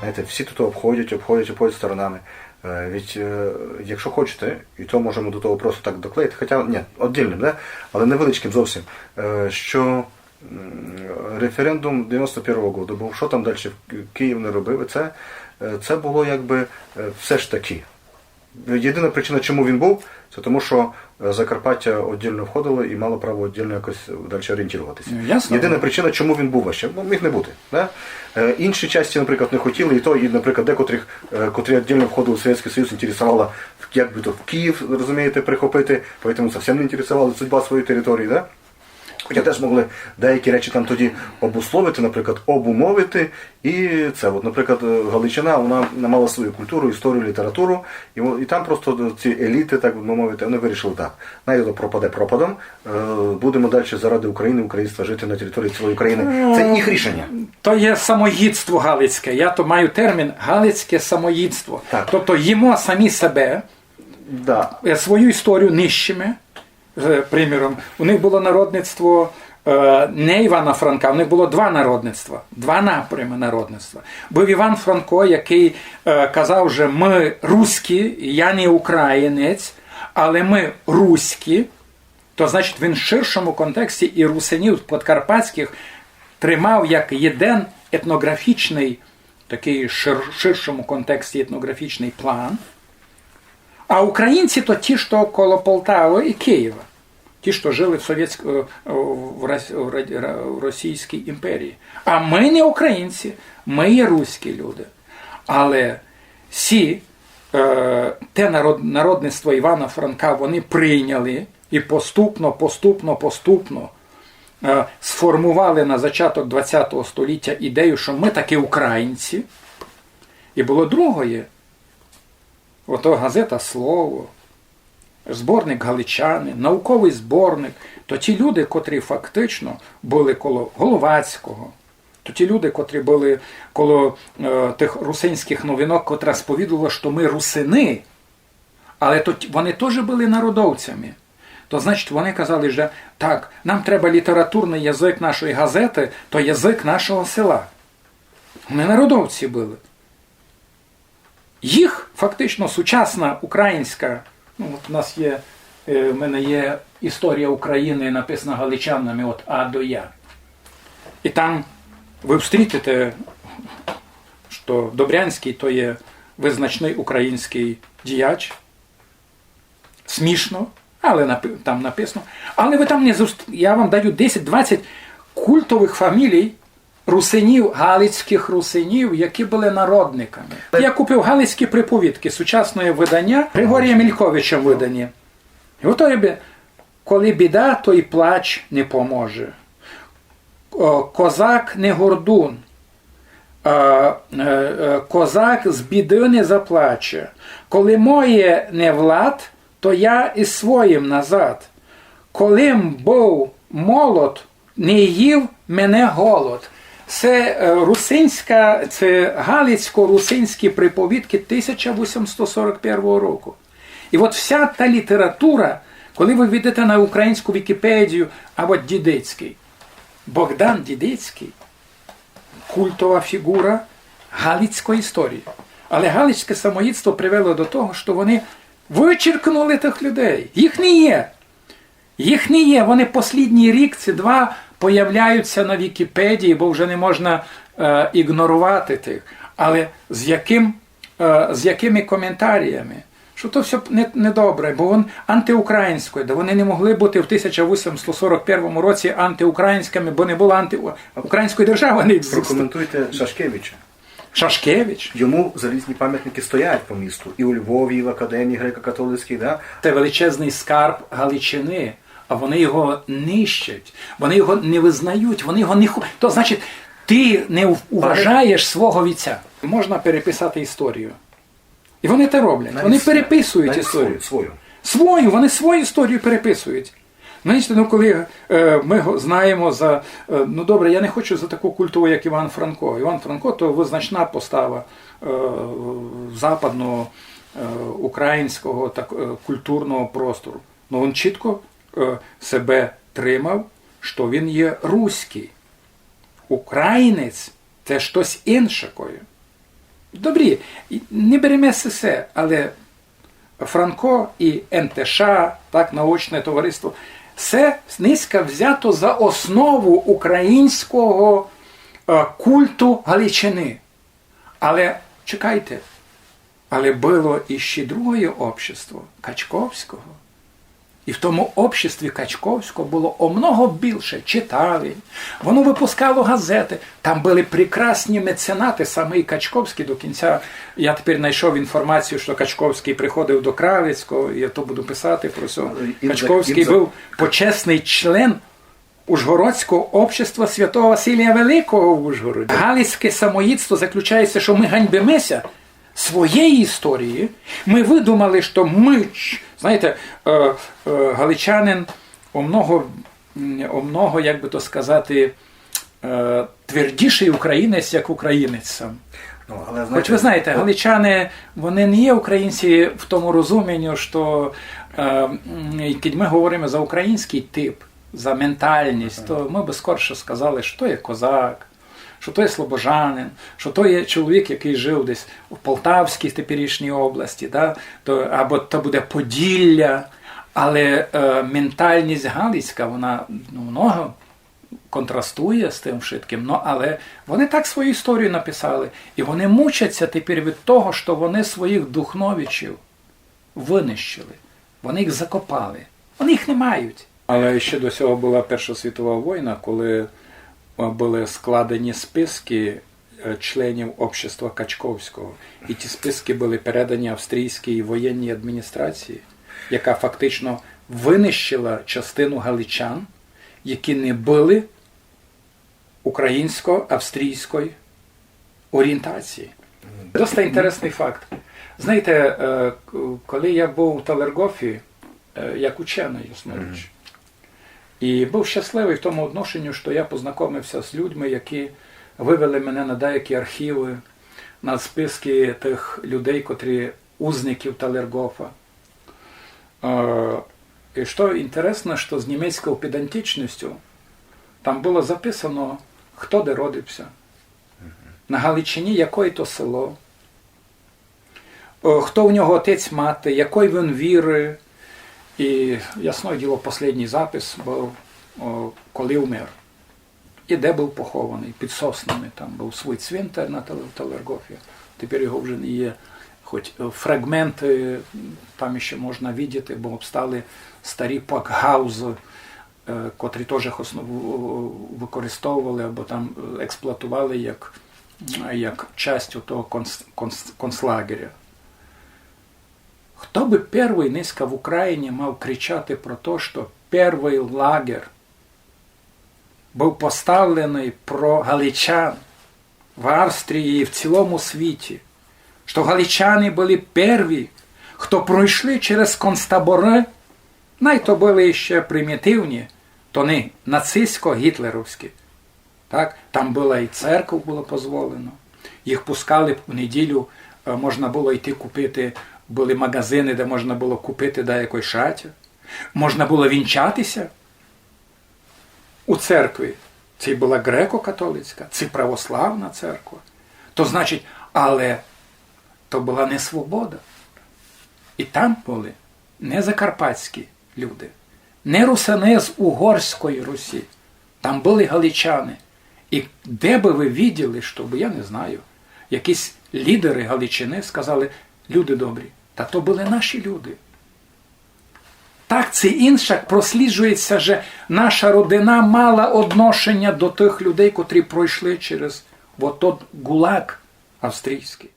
Знаєте, всі тут обходять сторонами. Якщо хочете, і то можемо до того просто так доклеїти, хоча, ні, віддільним, да? Але невеличким зовсім, що референдум 91-го року, бо що там далі Київ не робив, це було якби все ж таки. Єдина причина, чому він був, це тому, що Закарпаття віддільно входило і мало право віддільно якось далі орієнтуватися. Єдина причина, чому він був ще, міг не бути. Да? Інші частини, наприклад, не хотіли, і наприклад, декотрих, котрі віддільно входили в Совєтський Союз, інтересувало, як би то в Київ, розумієте, прихопити, тому зовсім не інтересувала судьба своєї території. Да? Хоча теж могли деякі речі там тоді обусловити, наприклад, обумовити. І це, от, наприклад, Галичина, вона мала свою культуру, історію, літературу, і там просто ці еліти, так би мовити, вони вирішили так. Найдо пропаде пропадом, будемо далі заради України, українства жити на території цілої України. Це їх рішення. То є самоїдство галицьке. Я то маю термін галицьке самоїдство. Так. Тобто їмо самі себе, свою історію нищими. Приміром, у них було народництво не Івана Франка, у них було два народництва, два напрями народництва. Був Іван Франко, який казав, що ми руські, я не українець, але ми руські, то значить він в ширшому контексті і русинів подкарпатських тримав як єдин етнографічний, такий ширшому контексті етнографічний план. А українці то ті, що коло Полтави і Києва. Ті, що жили в Російській імперії. А ми не українці, ми є руські люди. Але те народництво Івана Франка вони прийняли і поступно сформували на початок ХХ століття ідею, що ми таки українці. І було другое. Ото газета «Слово», зборник «Галичани», науковий зборник, то ті люди, котрі фактично були коло Головацького, то ті люди, котрі були коло тих русинських новинок, котра сповідувала, що ми русини, але то вони теж були народовцями. То значить вони казали, що так, нам треба літературний язик нашої газети, то язик нашого села. Вони народовці були. Їх фактично сучасна українська, от у нас є, в мене є історія України, написана галичанами від А до Я. І там ви встрітите, що Добрянський то є визначний український діяч. Смішно, але там написано. Але ви там не зустрінете, я вам даю 10-20 культових фамілій, русинів, галицьких русинів, які були народниками. Я купив галицькі приповідки сучасного видання, Григорія Мільковича видані. І ото коли біда, то й плач не поможе. Козак не гордун. Козак з біди не заплаче. Коли моє не влад, то я із своїм назад. Коли був молод, не їв мене голод. Це галицько-русинські приповідки 1841 року. І от вся та література, коли ви йдете на українську Вікіпедію, або Дідицький, Богдан Дідицький, культова фігура галицької історії. Але галицьке самоїдство привело до того, що вони вичеркнули тих людей. Їх не є. Їх не є. Вони останній рік, ці два, появляються на Вікіпедії, бо вже не можна ігнорувати тих. Але з якими коментарями? Що то все недобре, бо він антиукраїнською, де вони не могли бути в 1841 році антиукраїнськими, бо не було української держави. Не прокоментуйте Шашкевича. Шашкевич? Йому залізні пам'ятники стоять по місту. І у Львові, і в Академії греко-католицькій. Да? Це величезний скарб Галичини, а вони його нищать, вони його не визнають, вони його не хочуть. То значить, ти не вважаєш свого вітця. Можна переписати історію. І вони це роблять. Навіть вони переписують історію. Свою, вони свою історію переписують. Знаєте, коли ми знаємо за... Ну добре, я не хочу за таку культуру, як Іван Франко. Іван Франко – то визначна постава западного, українського культурного простору. Но він чітко себе тримав, що він є руський. Українець – це щось інше. Добрі, не беремо СССР, але Франко і НТШ, так, научне товариство, все низько взято за основу українського культу Галичини. Але, чекайте, але було іще друге общество Качковського. І в тому обществі Качковського було омного більше, читали, воно випускало газети, там були прекрасні меценати, саме і Качковський до кінця. Я тепер знайшов інформацію, що Качковський приходив до Кравецького, я то буду писати про це. Качковський був почесний член Ужгородського общества Святого Василія Великого в Ужгороді. Галицьке самоїдство заключається, що ми ганьбимося своєї історії. Ми видумали, що ми, знаєте, галичанин у много, як би то сказати, твердіший українець, як українець сам. Ну, але, знаєте, хоч ви знаєте, галичани, вони не є українці в тому розумінні, що коли ми говоримо за український тип, за ментальність, то ми би скорше сказали, що то є козак, що то є слобожанин, що то є чоловік, який жив десь у Полтавській теперішній області, да? Або то буде Поділля, але ментальність галицька, вона много контрастує з тим шитким, але вони так свою історію написали, і вони мучаться тепер від того, що вони своїх духновичів винищили, вони їх закопали, вони їх не мають. Але ще до цього була Перша світова війна, коли були складені списки членів общества Качковського. І ті списки були передані австрійській воєнній адміністрації, яка фактично винищила частину галичан, які не були українсько-австрійської орієнтації. Досить інтересний факт. Знаєте, коли я був у Талергофі, як учений, яснович, і був щасливий в тому відношенні, що я познайомився з людьми, які вивели мене на деякі архіви, на списки тих людей, котрі узників Талергофа. І що інтересно, що з німецькою педантичністю там було записано, хто де родився, на Галичині якої-то село, хто в нього отець мати, якої він віри. І, ясне діло, останній запис був, коли вмер. І де був похований, під соснами. Там був свій цвинтар на Талергофі. Тепер його вже не є. Хоч фрагменти там ще можна бачити, бо обстали старі пакгаузи, котрі теж використовували або там експлуатували як частину того концлагеря. Хто би перший низько в Україні мав кричати про те, що перший лагер був поставлений про галичан в Австрії і в цілому світі, що галичани були перші, хто пройшли через концтабори, то були ще примітивні, то не нацистсько-гітлерівські. Так? Там була і церква, було дозволено. Їх пускали в неділю, можна було йти купити, були магазини, де можна було купити деякої шаті. Можна було вінчатися у церкві. Це була греко-католицька, це православна церква. То значить, але то була не свобода. І там були не закарпатські люди, не русини з Угорської Русі. Там були галичани. І де би ви виділи, щоб, я не знаю, якісь лідери Галичини сказали, люди добрі, та то були наші люди. Так, це інше просліджується, що наша родина мала відношення до тих людей, котрі пройшли через той гулаг австрійський.